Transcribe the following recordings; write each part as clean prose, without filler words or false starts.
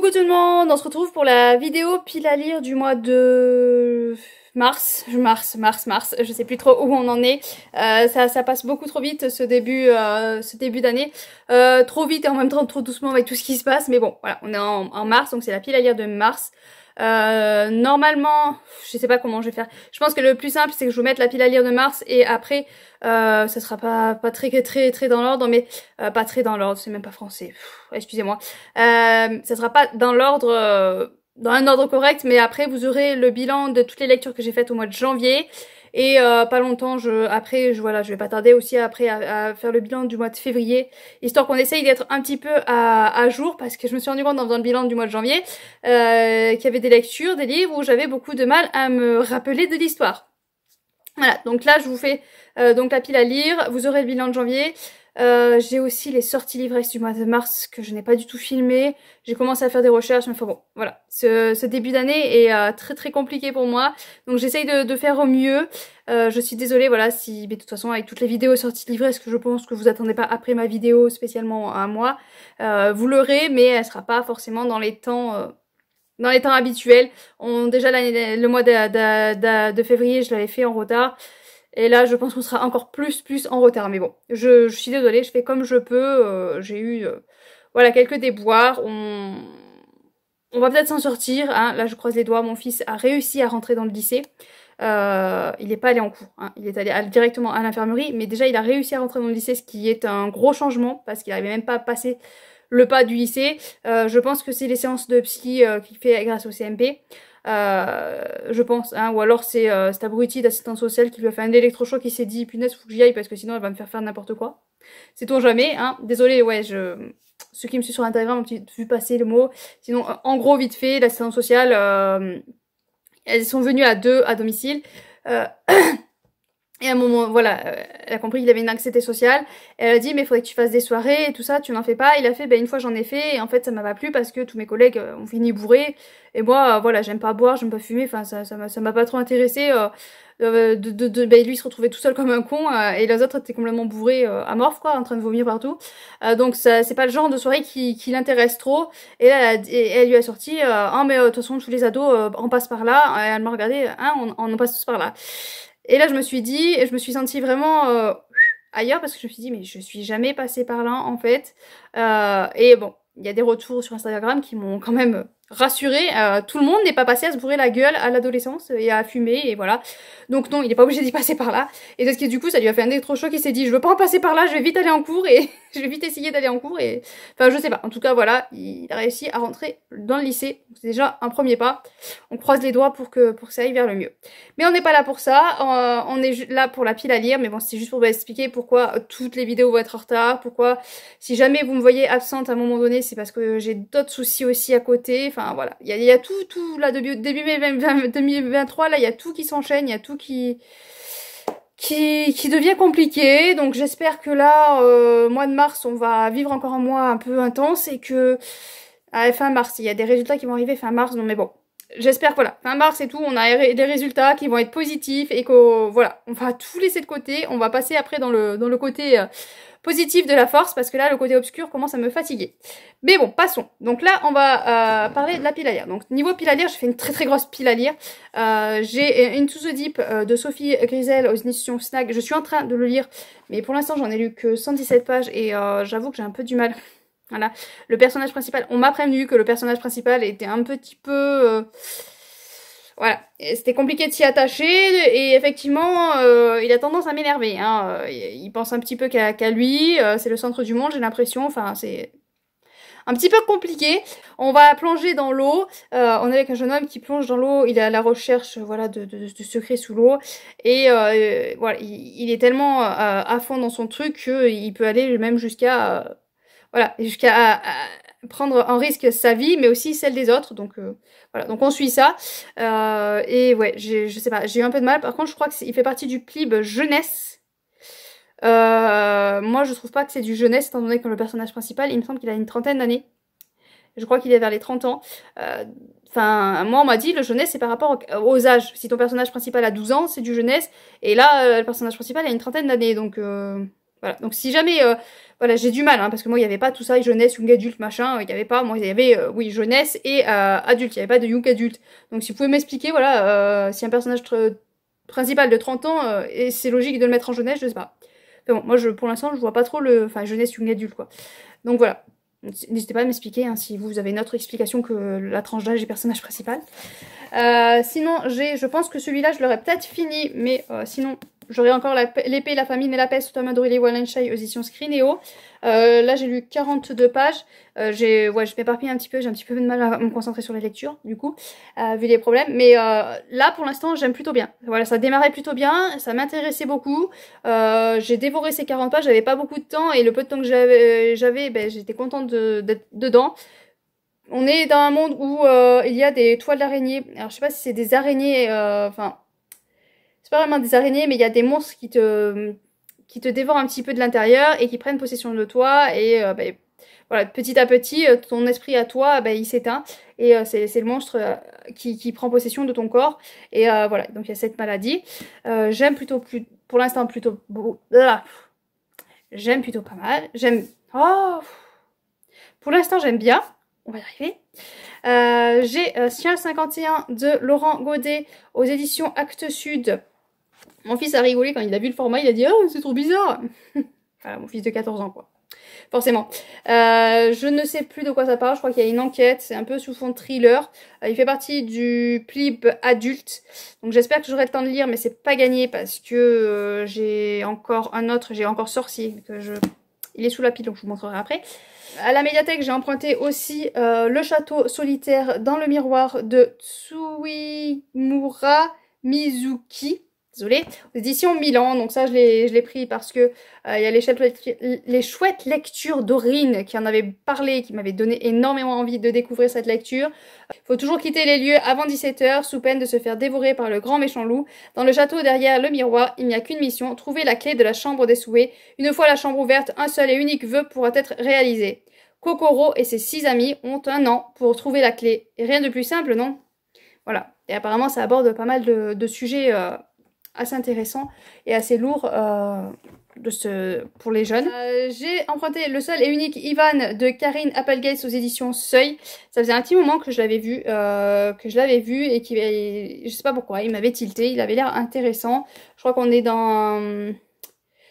Coucou tout le monde, on se retrouve pour la vidéo pile à lire du mois de mars, je sais plus trop où on en est. Ça passe beaucoup trop vite ce début d'année, trop vite et en même temps trop doucement avec tout ce qui se passe, mais bon, voilà, on est en mars, donc c'est la pile à lire de mars. Normalement, je sais pas comment je vais faire. Je pense que le plus simple c'est que je vous mette la pile à lire de mars et après, ça sera pas très dans l'ordre, mais pas très dans l'ordre, c'est même pas français. Excusez-moi. Ça sera pas dans l'ordre, dans un ordre correct, mais après vous aurez le bilan de toutes les lectures que j'ai faites au mois de janvier. Et pas longtemps, voilà, je vais pas tarder aussi après à faire le bilan du mois de février, histoire qu'on essaye d'être un petit peu à jour, parce que je me suis rendu compte en faisant le bilan du mois de janvier qu'il y avait des lectures, des livres où j'avais beaucoup de mal à me rappeler de l'histoire. Voilà, donc là je vous fais donc la pile à lire, vous aurez le bilan de janvier. J'ai aussi les sorties livresses du mois de mars que je n'ai pas du tout filmé. J'ai commencé à faire des recherches, mais enfin bon, voilà. Ce début d'année est très compliqué pour moi, donc j'essaye de faire au mieux. Je suis désolée, voilà, mais de toute façon avec toutes les vidéos sorties livresses que je pense que vous attendez pas après ma vidéo spécialement à moi, vous l'aurez, mais elle sera pas forcément dans les temps habituels. Déjà le mois de février, je l'avais fait en retard. Et là, je pense qu'on sera encore plus en retard. Mais bon, je suis désolée, je fais comme je peux. J'ai eu voilà, quelques déboires. On va peut-être s'en sortir. Hein. Là, je croise les doigts. Mon fils a réussi à rentrer dans le lycée. Il n'est pas allé en cours. Hein. Il est allé directement à l'infirmerie. Mais déjà, il a réussi à rentrer dans le lycée, ce qui est un gros changement. Parce qu'il n'arrivait même pas à passer le pas du lycée. Je pense que c'est les séances de psy qu'il fait grâce au CMP. Je pense, hein, ou alors c'est cet abruti d'assistante sociale qui lui a fait un électrochoc, qui s'est dit punaise faut que j'y aille parce que sinon elle va me faire n'importe quoi. Sait-on jamais, hein. Désolée, ouais, ceux qui me suivent sur Instagram ont vu passer le mot. Sinon, en gros, vite fait, l'assistante sociale, elles sont venues à deux à domicile. Et à un moment, voilà, elle a compris qu'il avait une anxiété sociale. Elle a dit, mais il faudrait que tu fasses des soirées et tout ça, tu n'en fais pas. Il a fait, ben une fois j'en ai fait, et en fait ça m'a pas plu parce que tous mes collègues ont fini bourrés. Et moi, voilà, j'aime pas boire, j'aime pas fumer, enfin ça m'a pas trop intéressé. Ben lui il se retrouvait tout seul comme un con, et les autres étaient complètement bourrés, amorphes quoi, en train de vomir partout. Donc c'est pas le genre de soirée qui l'intéresse trop. Et là, elle lui a sorti, ah mais de toute façon tous les ados en passent par là. Et elle m'a regardé, hein, on en passe tous par là. Et là, je me suis sentie vraiment ailleurs parce que je me suis dit, mais je suis jamais passée par là en fait. Et bon, il y a des retours sur Instagram qui m'ont quand même rassurée. Tout le monde n'est pas passé à se bourrer la gueule à l'adolescence et à fumer et voilà. Donc non, il n'est pas obligé d'y passer par là. Et parce que du coup, ça lui a fait un électrochoc. Il s'est dit, je veux pas en passer par là, je vais vite aller en cours et je vais vite essayer d'aller en cours. Et enfin, je sais pas. En tout cas, voilà, il a réussi à rentrer dans le lycée. C'est déjà un premier pas. On croise les doigts pour que ça aille vers le mieux. Mais on n'est pas là pour ça. On est là pour la pile à lire. Mais bon, c'est juste pour vous expliquer pourquoi toutes les vidéos vont être en retard. Pourquoi, si jamais vous me voyez absente à un moment donné, c'est parce que j'ai d'autres soucis aussi à côté. Enfin voilà, il y a tout là début 2023, là il y a tout qui s'enchaîne, il y a tout qui devient compliqué. Donc j'espère que là, mois de mars, on va vivre encore un mois un peu intense et que à fin mars, il y a des résultats qui vont arriver fin mars. Non mais bon, j'espère que voilà, fin mars et tout, on a des résultats qui vont être positifs et que voilà, on va tout laisser de côté. On va passer après dans le côté positif de la force, parce que là le côté obscur commence à me fatiguer. Mais bon, passons. Donc là on va parler de la pile à lire. Donc niveau pile à lire, j'ai fait une très grosse pile à lire. J'ai Into the Deep de Sophie Grisel aux éditions Snag. Je suis en train de le lire, mais pour l'instant j'en ai lu que 117 pages et j'avoue que j'ai un peu du mal. Voilà, le personnage principal, on m'a prévenu que le personnage principal était un petit peu voilà, c'était compliqué de s'y attacher et effectivement il a tendance à m'énerver, hein. Il pense un petit peu qu'à lui, c'est le centre du monde, j'ai l'impression, enfin c'est un petit peu compliqué. On va plonger dans l'eau, on est avec un jeune homme qui plonge dans l'eau, il est à la recherche voilà, de secrets sous l'eau et voilà, il est tellement à fond dans son truc qu'il peut aller même jusqu'à voilà, jusqu'à prendre en risque sa vie, mais aussi celle des autres. Donc voilà, donc on suit ça. Et ouais, je sais pas, j'ai eu un peu de mal. Par contre, je crois qu'il fait partie du plib jeunesse. Moi, je trouve pas que c'est du jeunesse, étant donné que le personnage principal, il me semble qu'il a une trentaine d'années. Je crois qu'il est vers les 30 ans. Enfin, moi, on m'a dit, le jeunesse, c'est par rapport aux âges. Si ton personnage principal a 12 ans, c'est du jeunesse. Et là, le personnage principal a une trentaine d'années. Donc voilà. Donc si jamais voilà, j'ai du mal, hein, parce que moi, il n'y avait pas tout ça, jeunesse, young adulte, machin, il n'y avait pas, moi, il y avait, oui, jeunesse et adulte, il n'y avait pas de young adulte. Donc, si vous pouvez m'expliquer, voilà, si un personnage principal de 30 ans, et c'est logique de le mettre en jeunesse, je sais pas. Mais bon, moi, pour l'instant, je vois pas trop enfin, jeunesse, young adulte, quoi. Donc, voilà. N'hésitez pas à m'expliquer, hein, si vous avez une autre explication que la tranche d'âge du personnage principal. Sinon, je pense que celui-là, je l'aurais peut-être fini, mais sinon, j'aurais encore l'épée, la famine et la peste, Thomas d'Aurélie Wallenstein, aux éditions Scrineo. Là, j'ai lu 42 pages. Je m'éparpille un petit peu, j'ai un petit peu de mal à me concentrer sur la lecture, du coup, vu les problèmes. Mais là, pour l'instant, j'aime plutôt bien. Voilà, ça démarrait plutôt bien, ça m'intéressait beaucoup. J'ai dévoré ces 40 pages, j'avais pas beaucoup de temps, et le peu de temps que j'avais, ben, j'étais contente d'être dedans. On est dans un monde où il y a des toiles d'araignées. Alors, je sais pas si c'est des araignées, enfin, c'est pas vraiment des araignées, mais il y a des monstres qui te dévorent un petit peu de l'intérieur et qui prennent possession de toi. Et ben, voilà, petit à petit, ton esprit à toi, ben, il s'éteint. Et c'est le monstre qui prend possession de ton corps. Et voilà, donc il y a cette maladie. J'aime pour l'instant, plutôt... J'aime plutôt pas mal. Oh, pour l'instant, j'aime bien. On va y arriver. J'ai Sien 51 de Laurent Godet aux éditions Actes Sud. Mon fils a rigolé quand il a vu le format, il a dit « Oh, c'est trop bizarre !» Voilà, mon fils de 14 ans, quoi. Forcément. Je ne sais plus de quoi ça parle, je crois qu'il y a une enquête, c'est un peu sous fond de thriller. Il fait partie du PLIB adulte, donc j'espère que j'aurai le temps de lire, mais c'est pas gagné parce que j'ai encore Sorcier, il est sous la pile, donc je vous montrerai après. À la médiathèque, j'ai emprunté aussi Le Château solitaire dans le miroir de Tsuimura Mizuki. Désolée, aux éditions Milan. Donc ça, je l'ai pris parce que il y a les chouettes lectures d'Aurine qui en avait parlé, qui m'avait donné énormément envie de découvrir cette lecture. Il faut toujours quitter les lieux avant 17 h sous peine de se faire dévorer par le grand méchant loup. Dans le château derrière le miroir, il n'y a qu'une mission, trouver la clé de la chambre des souhaits. Une fois la chambre ouverte, un seul et unique vœu pourra être réalisé. Kokoro et ses 6 amis ont 1 an pour trouver la clé. Et rien de plus simple, non? Voilà. Et apparemment, ça aborde pas mal de sujets assez intéressants et assez lourds pour les jeunes. J'ai emprunté Le seul et unique Ivan de Karine Applegate aux éditions Seuil. Ça faisait un petit moment que je l'avais vu, et je sais pas pourquoi, il m'avait tilté, il avait l'air intéressant. Je crois qu'on est dans...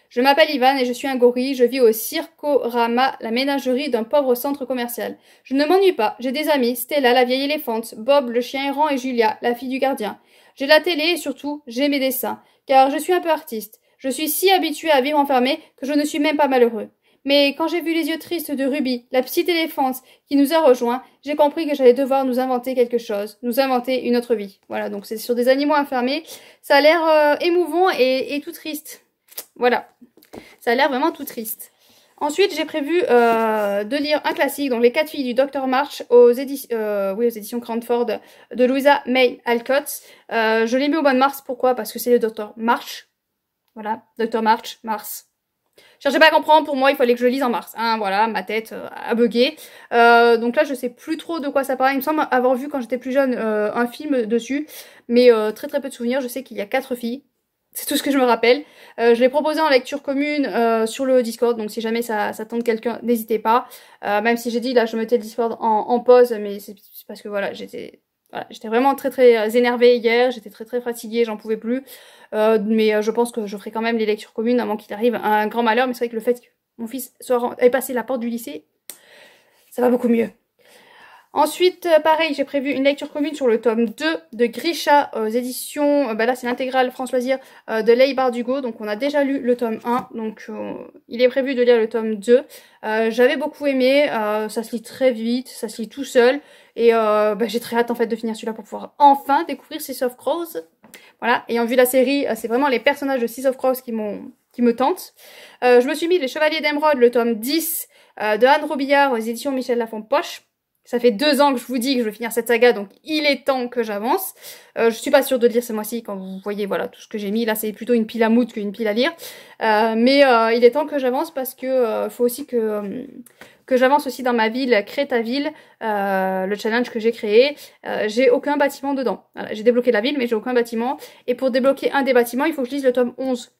Je m'appelle Ivan et je suis un gorille, je vis au Circorama, la ménagerie d'un pauvre centre commercial. Je ne m'ennuie pas, j'ai des amis, Stella, la vieille éléphante, Bob, le chien errant et Julia, la fille du gardien. J'ai la télé et surtout, j'ai mes dessins, car je suis un peu artiste. Je suis si habituée à vivre enfermée que je ne suis même pas malheureux. Mais quand j'ai vu les yeux tristes de Ruby, la petite éléphante qui nous a rejoints, j'ai compris que j'allais devoir nous inventer quelque chose, nous inventer une autre vie. Voilà, donc c'est sur des animaux enfermés. Ça a l'air émouvant et tout triste. Voilà, ça a l'air vraiment tout triste. Ensuite, j'ai prévu de lire un classique, donc Les 4 filles du Dr March aux éditions Cranford de Louisa May Alcott. Je l'ai mis au mois de mars, pourquoi? Parce que c'est le Dr March. Voilà, Dr March, mars. Cherchez pas à comprendre, pour moi, il fallait que je le lise en mars. Hein, voilà, ma tête a bugué. Donc là, je sais plus trop de quoi ça parle. Il me semble avoir vu quand j'étais plus jeune un film dessus, mais très très peu de souvenirs. Je sais qu'il y a 4 filles. C'est tout ce que je me rappelle. Je l'ai proposé en lecture commune sur le Discord, donc si jamais ça tente quelqu'un, n'hésitez pas. Même si j'ai dit, là, je mettais le Discord en pause, mais c'est parce que voilà, j'étais vraiment très très énervée hier, j'étais très très fatiguée, j'en pouvais plus. Mais je pense que je ferai quand même les lectures communes avant qu'il arrive un grand malheur, mais c'est vrai que le fait que mon fils ait passé la porte du lycée, ça va beaucoup mieux. Ensuite, pareil, j'ai prévu une lecture commune sur le tome 2 de Grisha aux éditions, là c'est l'intégrale France Loisirs de Leigh Bardugo, donc on a déjà lu le tome 1, donc il est prévu de lire le tome 2. J'avais beaucoup aimé, ça se lit très vite, ça se lit tout seul, et j'ai très hâte en fait de finir celui-là pour pouvoir enfin découvrir Six of Crows. Voilà, ayant vu la série, c'est vraiment les personnages de Six of Crows qui me tentent. Je me suis mis Les Chevaliers d'Émeraude, le tome 10 de Anne Robillard aux éditions Michel Lafon-Poche. Ça fait 2 ans que je vous dis que je veux finir cette saga, donc il est temps que j'avance. Je suis pas sûre de lire ce mois-ci, quand vous voyez voilà tout ce que j'ai mis. Là, c'est plutôt une pile à moudre qu'une pile à lire. Mais il est temps que j'avance parce que faut aussi que j'avance aussi dans ma ville, Crée ta ville, le challenge que j'ai créé. J'ai aucun bâtiment dedans. Voilà, j'ai débloqué la ville, mais j'ai aucun bâtiment. Et pour débloquer un des bâtiments, il faut que je lise le tome 11.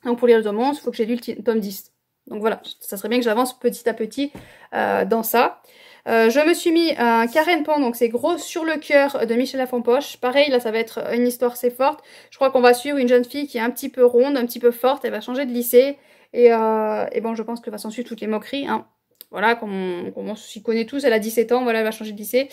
Donc pour lire le tome 11, il faut que j'ai lu le tome 10. Donc voilà, ça serait bien que j'avance petit à petit dans ça. Je me suis mis un Karen Pan, donc c'est Gros sur le cœur de Michel Lafonpoche. Pareil, là ça va être une histoire assez forte. Je crois qu'on va suivre une jeune fille qui est un petit peu ronde, un petit peu forte, elle va changer de lycée. Et bon, je pense que va s'en suivre toutes les moqueries, hein. Voilà, comme on s'y connaît tous, elle a 17 ans, voilà, elle va changer de lycée.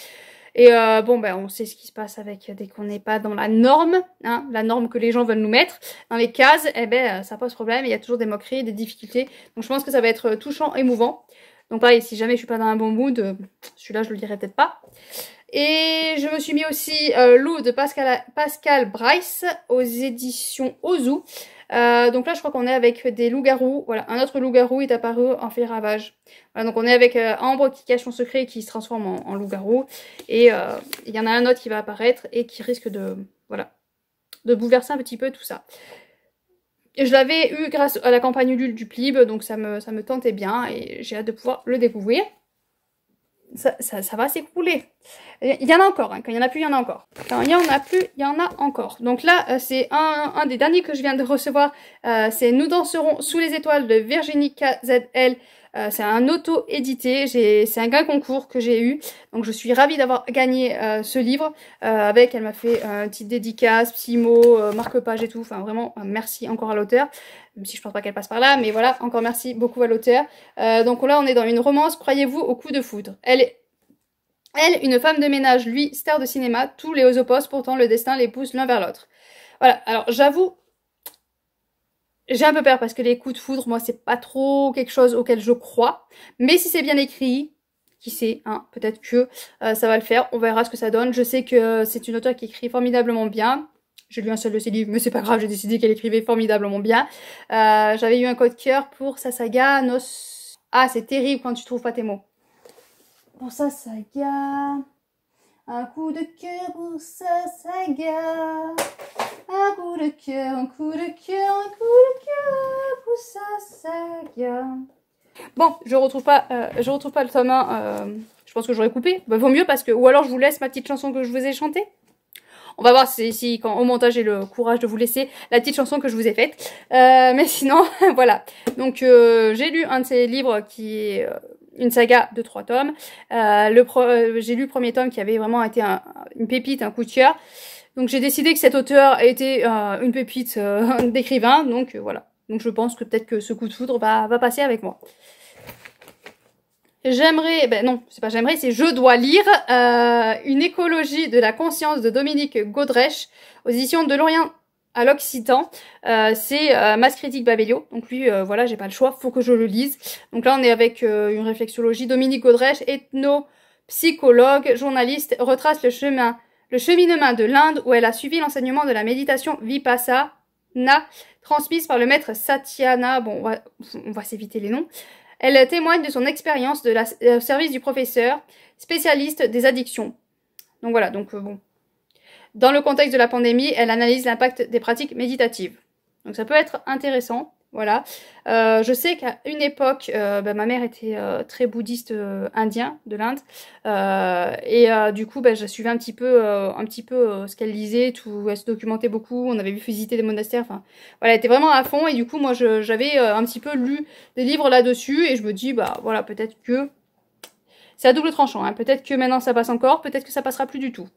Et bon, ben, on sait ce qui se passe avec dès qu'on n'est pas dans la norme, hein, la norme que les gens veulent nous mettre. Dans les cases, eh ben, ça pose problème, il y a toujours des moqueries, des difficultés. Donc je pense que ça va être touchant, émouvant. Donc pareil, si jamais je suis pas dans un bon mood, celui-là je le lirai peut-être pas. Et je me suis mis aussi Loup de Pascal Bryce aux éditions Ozu. Donc là je crois qu'on est avec des loups-garous. Voilà, un autre loup-garou est apparu en fait ravage. Voilà, donc on est avec Ambre qui cache son secret et qui se transforme en loup-garou. Et il y en a un autre qui va apparaître et qui risque de, voilà, de bouleverser un petit peu tout ça. Je l'avais eu grâce à la campagne Ulule du Plib, donc ça me tentait bien et j'ai hâte de pouvoir le découvrir. Ça va s'écrouler. Il y en a encore, hein. Quand il n'y en a plus, il y en a encore. Quand il n'y en a plus, il y en a encore. Donc là, c'est un des derniers que je viens de recevoir. C'est Nous danserons sous les étoiles de Virginie KZL. C'est un auto-édité, c'est un gain concours que j'ai eu. Donc je suis ravie d'avoir gagné ce livre. Elle m'a fait une petite dédicace, petit mot, marque-page et tout. Enfin vraiment, merci encore à l'auteur. Même si je pense pas qu'elle passe par là, mais voilà, encore merci beaucoup à l'auteur. Donc là, on est dans une romance, croyez-vous, au coup de foudre. Elle, une femme de ménage, lui, star de cinéma, tous les aux opposés, pourtant le destin les pousse l'un vers l'autre. Voilà, alors j'avoue, j'ai un peu peur parce que les coups de foudre, moi, c'est pas trop quelque chose auquel je crois. Mais si c'est bien écrit, qui sait, hein, peut-être que ça va le faire. On verra ce que ça donne. Je sais que c'est une auteure qui écrit formidablement bien. J'ai lu un seul de ses livres, mais c'est pas grave, j'ai décidé qu'elle écrivait formidablement bien. J'avais eu un coup de cœur pour sa saga Nos... Ah, c'est terrible quand tu trouves pas tes mots. Pour sa saga... Un coup de cœur pour sa saga. Un coup de cœur, un coup de cœur, un coup de cœur pour sa saga. Bon, je retrouve pas le tome 1. Je pense que j'aurais coupé. Bah, vaut mieux parce que... Ou alors je vous laisse ma petite chanson que je vous ai chantée. On va voir si quand au montage j'ai le courage de vous laisser la petite chanson que je vous ai faite. Mais sinon, voilà. Donc j'ai lu un de ces livres qui est une saga de 3 tomes. J'ai lu le premier tome qui avait vraiment été une pépite, un coup de cœur. Donc j'ai décidé que cet auteur était une pépite d'écrivain. Donc voilà. Donc je pense que peut-être que ce coup de foudre va passer avec moi. J'aimerais, ben non, c'est pas j'aimerais, c'est je dois lire Une écologie de la conscience de Dominique Godrèche aux éditions de Lorient à l'Occitan. C'est Masse critique Babelio. Donc lui, voilà, j'ai pas le choix, faut que je le lise. Donc là, on est avec une réflexologie. Dominique Godrèche, ethno-psychologue, journaliste, retrace le cheminement de l'Inde où elle a suivi l'enseignement de la méditation Vipassana transmise par le maître Satyana. Bon, on va s'éviter les noms. Elle témoigne de son expérience au service du professeur, spécialiste des addictions. Donc voilà, donc bon. Dans le contexte de la pandémie, elle analyse l'impact des pratiques méditatives. Donc ça peut être intéressant, voilà. Je sais qu'à une époque, ma mère était très bouddhiste indien de l'Inde. Du coup, je suivais un petit peu ce qu'elle lisait, tout, elle se documentait beaucoup, on avait vu visiter des monastères, enfin voilà, elle était vraiment à fond et du coup moi j'avais un petit peu lu des livres là-dessus et je me dis voilà, peut-être que c'est à double tranchant, hein. Peut-être que maintenant ça passe encore, peut-être que ça passera plus du tout.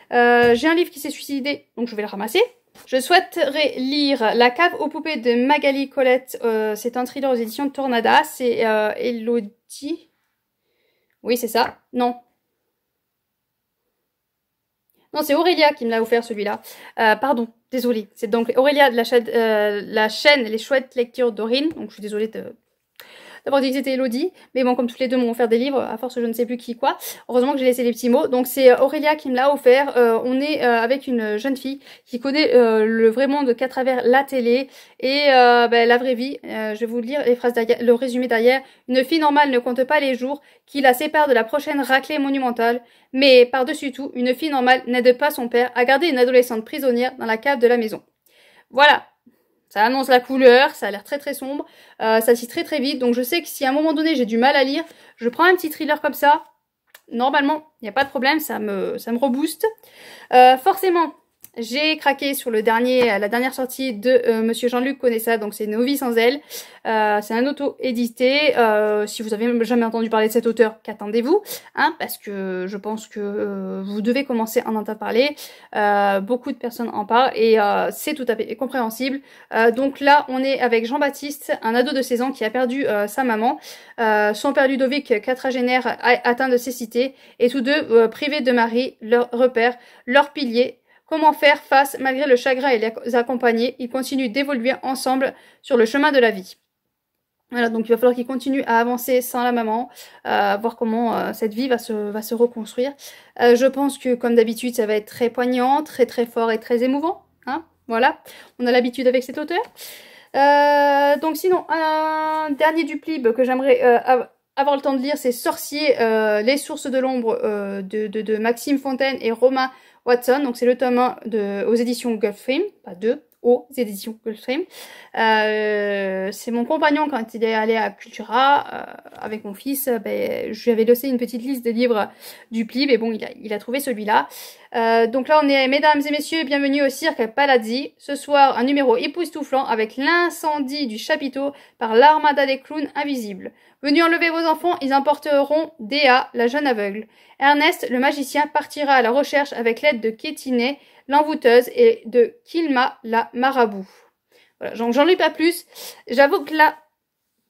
J'ai un livre qui s'est suicidé, donc je vais le ramasser. Je souhaiterais lire La cave aux poupées de Magali Colette. C'est un thriller aux éditions de Tornada. C'est Elodie. Oui, c'est ça. Non. Non, c'est Aurélia qui me l'a offert celui-là. Pardon, désolée. C'est donc Aurélia de la chaîne Les Chouettes Lectures d'Aurine. Donc je suis désolée d'avoir dit que c'était Elodie, mais bon, comme toutes les deux m'ont offert des livres, à force je ne sais plus qui quoi, heureusement que j'ai laissé les petits mots. Donc c'est Aurélia qui me l'a offert. On est avec une jeune fille qui connaît le vrai monde qu'à travers la télé et la vraie vie. Je vais vous lire les phrases derrière, le résumé derrière. Une fille normale ne compte pas les jours qui la séparent de la prochaine raclée monumentale, mais par-dessus tout, une fille normale n'aide pas son père à garder une adolescente prisonnière dans la cave de la maison. Voilà. Ça annonce la couleur, ça a l'air très très sombre, ça se lit très très vite, donc je sais que si à un moment donné j'ai du mal à lire, je prends un petit thriller comme ça, normalement, il n'y a pas de problème, ça me rebooste. Forcément, j'ai craqué sur la dernière sortie de Monsieur Jean-Luc Conessa, donc c'est Nos vies sans elle. C'est un auto-édité. Si vous avez jamais entendu parler de cet auteur, qu'attendez-vous, hein, parce que je pense que vous devez commencer à en entendre parler. Beaucoup de personnes en parlent et c'est tout à fait compréhensible. Donc là, on est avec Jean-Baptiste, un ado de 16 ans qui a perdu sa maman. Son père Ludovic, quadragénaire, atteint de cécité, et tous deux privés de mari, leur repère, leur pilier. Comment faire face malgré le chagrin et les accompagner? Ils continuent d'évoluer ensemble sur le chemin de la vie. Voilà, donc il va falloir qu'ils continuent à avancer sans la maman, voir comment cette vie va se reconstruire. Je pense que, comme d'habitude, ça va être très poignant, très très fort et très émouvant. Hein, voilà, on a l'habitude avec cet auteur. Donc sinon, un dernier du Plib que j'aimerais avoir le temps de lire, c'est Sorcier, les sources de l'ombre de Maxime Fontaine et Romain Watson. Donc c'est le tome 1 aux éditions Gulfstream, pas 2, aux éditions Gulfstream. C'est mon compagnon quand il est allé à Cultura avec mon fils, je lui avais laissé une petite liste de livres du Plib et bon, il a trouvé celui-là. Donc là on est, mesdames et messieurs, bienvenue au cirque Palazzi. Ce soir, un numéro époustouflant avec l'incendie du chapiteau par l'armada des clowns invisibles. Venus enlever vos enfants, ils emporteront Déa, la jeune aveugle. Ernest, le magicien, partira à la recherche avec l'aide de Kétiné, l'envoûteuse, et de Kilma, la marabout. Voilà, j'en lis pas plus. J'avoue que là,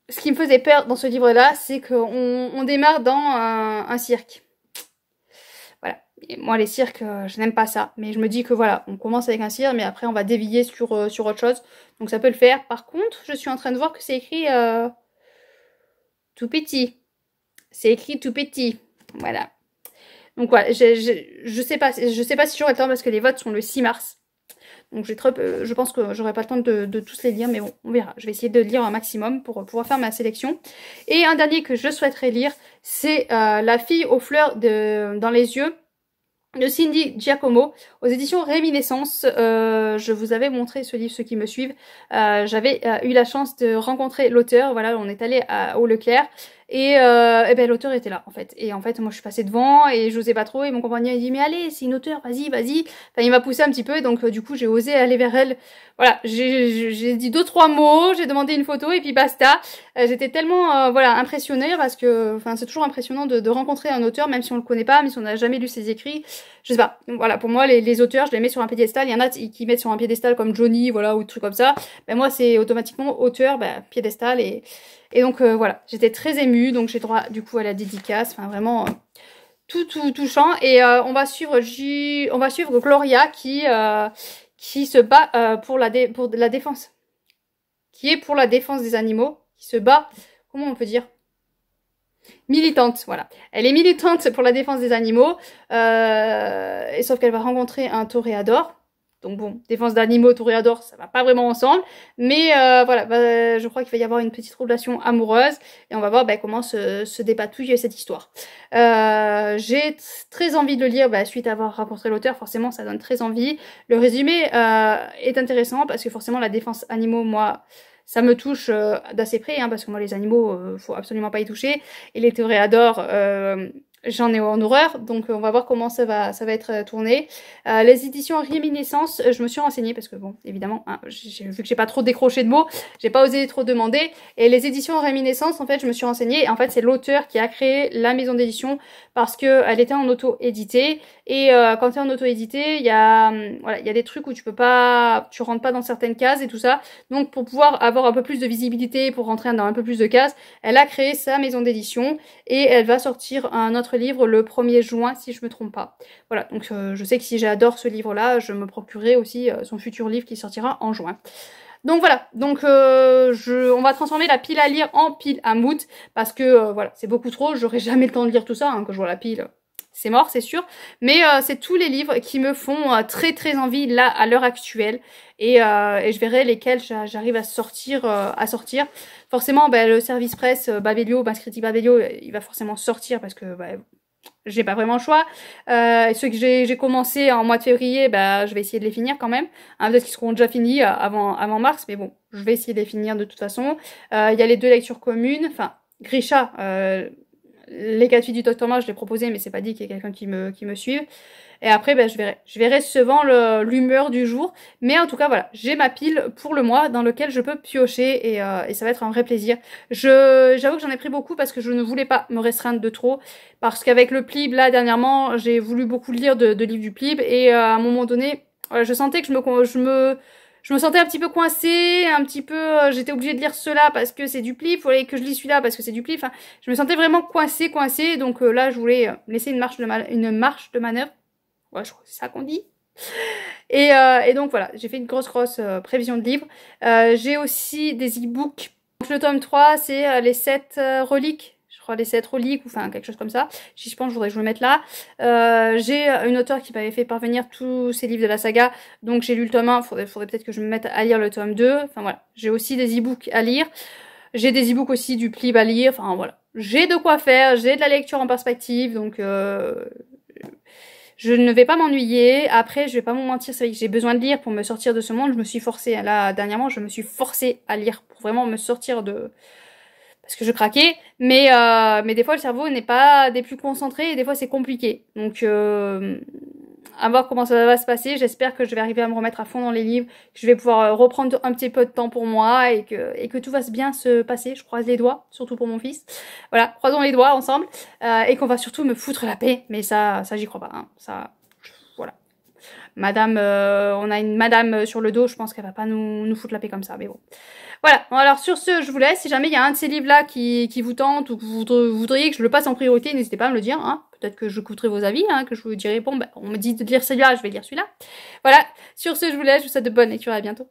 ce qui me faisait peur dans ce livre-là, c'est qu'on démarre dans un cirque. Voilà. Et moi, les cirques, je n'aime pas ça. Mais je me dis que voilà, on commence avec un cirque, mais après, on va dévier sur autre chose. Donc ça peut le faire. Par contre, je suis en train de voir que c'est écrit tout petit. C'est écrit tout petit. Voilà. Donc voilà, je sais pas si j'aurai le temps parce que les votes sont le 6 mars. Donc je pense que j'aurai pas le temps de tous les lire, mais bon, on verra. Je vais essayer de lire un maximum pour pouvoir faire ma sélection. Et un dernier que je souhaiterais lire, c'est La fille aux fleurs dans les yeux de Cindy Giacomo aux éditions Réminiscence. Je vous avais montré ce livre, ceux qui me suivent. J'avais eu la chance de rencontrer l'auteur. Voilà, on est allé au Leclerc. Et ben l'auteur était là en fait. Et en fait moi je suis passée devant et j'osais pas trop et mon compagnon il dit mais allez c'est une auteure, vas-y. Enfin il m'a poussé un petit peu donc du coup j'ai osé aller vers elle. Voilà, j'ai dit 2-3 mots, j'ai demandé une photo et puis basta. J'étais tellement voilà impressionnée parce que enfin c'est toujours impressionnant de rencontrer un auteur même si on le connaît pas, même si on n'a jamais lu ses écrits. Je sais pas. Donc voilà, pour moi les auteurs je les mets sur un piédestal. Il y en a qui mettent sur un piédestal comme Johnny voilà ou des trucs comme ça. Ben moi c'est automatiquement auteur, piédestal et donc voilà, j'étais très émue, donc j'ai droit du coup à la dédicace, enfin vraiment tout touchant. Et on va suivre Gloria qui se bat pour la défense, qui est pour la défense des animaux, qui se bat, comment on peut dire, militante, voilà. Elle est militante pour la défense des animaux, et sauf qu'elle va rencontrer un toréador. Donc bon, défense d'animaux, toréador, ça va pas vraiment ensemble. Mais voilà, je crois qu'il va y avoir une petite relation amoureuse. Et on va voir comment se dépatouille cette histoire. J'ai très envie de le lire suite à avoir rencontré l'auteur. Forcément, ça donne très envie. Le résumé est intéressant parce que forcément, la défense animaux, moi, ça me touche d'assez près. Parce que moi, les animaux, faut absolument pas y toucher. Et les toréadors... j'en ai en horreur, donc on va voir comment ça va être tourné. Les éditions Réminiscence, je me suis renseignée parce que bon, évidemment, vu que j'ai pas trop décroché de mots, j'ai pas osé trop demander. Et les éditions Réminiscence, en fait, je me suis renseignée. Et en fait, c'est l'auteur qui a créé la maison d'édition parce que elle était en auto-édité. Et quand tu es en auto-édité, il y a des trucs où tu rentres pas dans certaines cases et tout ça. Donc pour pouvoir avoir un peu plus de visibilité, pour rentrer dans un peu plus de cases, elle a créé sa maison d'édition et elle va sortir un autre livre le 1er juin si je me trompe pas. Voilà, donc je sais que si j'adore ce livre-là, je me procurerai aussi son futur livre qui sortira en juin. Donc voilà, donc on va transformer la pile à lire en pile à mood parce que voilà, c'est beaucoup trop, j'aurai jamais le temps de lire tout ça, quand je vois la pile. C'est mort, c'est sûr. Mais c'est tous les livres qui me font très très envie là à l'heure actuelle. Et je verrai lesquels j'arrive à sortir. Forcément, le service presse Babelio, Critique Babelio, il va forcément sortir parce que j'ai pas vraiment le choix. Ceux que j'ai commencé en mois de février, je vais essayer de les finir quand même. Peut-être qu'ils seront déjà finis avant mars, mais bon, je vais essayer de les finir de toute façon. Il y a les 2 lectures communes. Enfin, Grisha... les 4 filles du Docteur Mort, je l'ai proposé, mais c'est pas dit qu'il y ait quelqu'un qui me suive. Et après, ben, je verrai selon l'humeur du jour. Mais en tout cas, voilà, j'ai ma pile pour le mois dans lequel je peux piocher et ça va être un vrai plaisir. J'avoue que j'en ai pris beaucoup parce que je ne voulais pas me restreindre de trop. Parce qu'avec le Plib, là, dernièrement, j'ai voulu beaucoup lire de livres du Plib et à un moment donné, je sentais que je me sentais un petit peu coincée, un petit peu, j'étais obligée de lire cela parce que c'est du Plib, il fallait que je lise celui-là parce que c'est du Plib. Enfin, je me sentais vraiment coincée. Donc là, je voulais laisser une marche de manœuvre. Ouais, je crois que c'est ça qu'on dit. Et donc voilà, j'ai fait une grosse prévision de livres. J'ai aussi des e-books. Donc, le tome 3, c'est les 7 reliques. Je crois les 7 reliques, ou enfin quelque chose comme ça. Si je pense, je voudrais que je le mette là. J'ai une auteure qui m'avait fait parvenir tous ces livres de la saga. Donc j'ai lu le tome 1, faudrait peut-être que je me mette à lire le tome 2. Enfin voilà, j'ai aussi des e-books à lire. J'ai des e-books aussi du Plib à lire. Enfin voilà, j'ai de quoi faire, j'ai de la lecture en perspective. Donc je ne vais pas m'ennuyer. Après, je vais pas vous mentir, c'est vrai que j'ai besoin de lire pour me sortir de ce monde. Je me suis forcée, là, dernièrement, je me suis forcée à lire pour vraiment me sortir de... Parce que je craquais. Mais des fois, le cerveau n'est pas des plus concentrés et des fois, c'est compliqué. Donc, à voir comment ça va se passer. J'espère que je vais arriver à me remettre à fond dans les livres, que je vais pouvoir reprendre un petit peu de temps pour moi et que tout va bien se passer. Je croise les doigts, surtout pour mon fils. Voilà, croisons les doigts ensemble et qu'on va surtout me foutre la paix. Mais ça j'y crois pas. Hein. Ça, voilà. Madame, on a une madame sur le dos. Je pense qu'elle va pas nous foutre la paix comme ça. Mais bon. Voilà, bon, alors sur ce, je vous laisse. Si jamais il y a un de ces livres-là qui vous tente ou que vous voudriez que je le passe en priorité, n'hésitez pas à me le dire. Hein. Peut-être que je écouterai vos avis, hein, que je vous dirai, bon, bah, on me dit de lire celui-là, je vais lire celui-là. Voilà, sur ce, je vous laisse. Je vous souhaite de bonnes lectures et à bientôt.